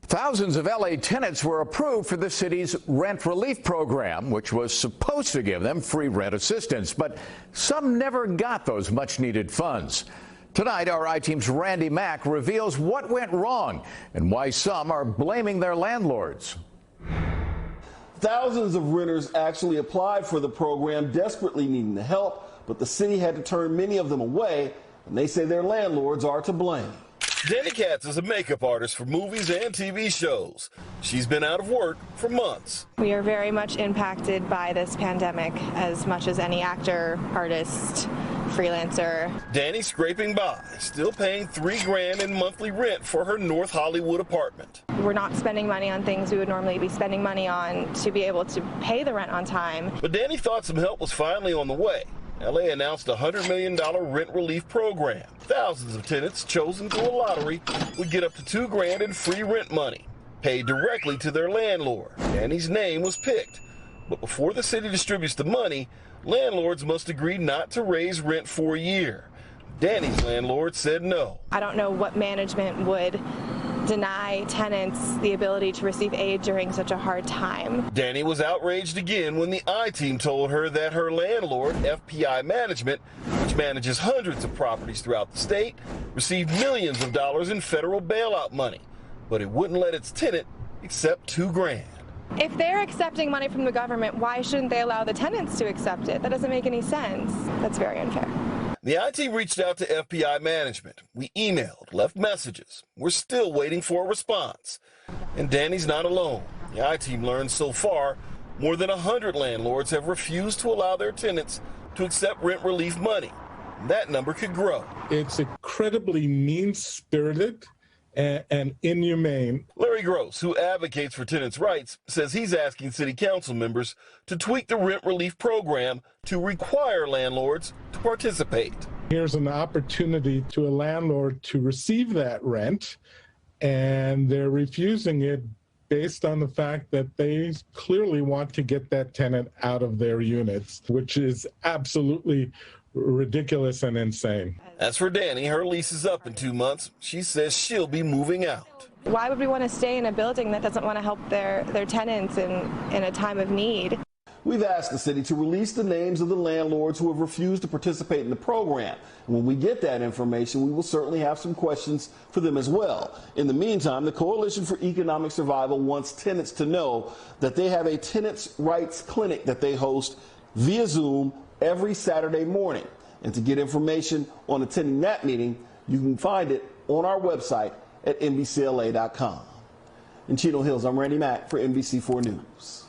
Thousands of LA tenants were approved for the city's rent relief program, which was supposed to give them free rent assistance. But some never got those much-needed funds. Tonight, our I-Team's Randy Mack reveals what went wrong and why some are blaming their landlords. Thousands of renters actually applied for the program, desperately needing the help, but the city had to turn many of them away, and they say their landlords are to blame. Danny Katz is a makeup artist for movies and TV shows. She's been out of work for months. We are very much impacted by this pandemic, as much as any actor, artist, freelancer. Danny's scraping by, still paying $3 grand in monthly rent for her North Hollywood apartment. We're not spending money on things we would normally be spending money on to be able to pay the rent on time. But Danny thought some help was finally on the way. LA announced a $100 million rent relief program. Thousands of tenants chosen through a lottery would get up to $2 grand in free rent money, paid directly to their landlord. Danny's name was picked. But before the city distributes the money, landlords must agree not to raise rent for a year. Danny's landlord said no. I don't know what management would deny tenants the ability to receive aid during such a hard time. Danny was outraged again when the I-Team told her that her landlord, FPI Management, which manages hundreds of properties throughout the state, received millions of dollars in federal bailout money, but it wouldn't let its tenant accept $2 grand. If they're accepting money from the government, why shouldn't they allow the tenants to accept it? That doesn't make any sense. That's very unfair. The I-Team reached out to FPI Management. We emailed, left messages. We're still waiting for a response. And Danny's not alone. The I-Team learned so far, more than 100 landlords have refused to allow their tenants to accept rent relief money. That number could grow. It's incredibly mean-spirited and inhumane. Larry Gross, who advocates for tenants' rights, says he's asking city council members to tweak the rent relief program to require landlords to participate. Here's an opportunity to a landlord to receive that rent, and they're refusing it based on the fact that they clearly want to get that tenant out of their units, which is absolutely ridiculous and insane. As for Danny, her lease is up in 2 months. She says she'll be moving out. Why would we want to stay in a building that doesn't want to help their tenants in a time of need? We've asked the city to release the names of the landlords who have refused to participate in the program. And when we get that information, we will certainly have some questions for them as well. In the meantime, the Coalition for Economic Survival wants tenants to know that they have a tenants' rights clinic that they host via Zoom every Saturday morning. And to get information on attending that meeting, you can find it on our website at NBCLA.com. In Chino Hills, I'm Randy Mack for NBC4 News.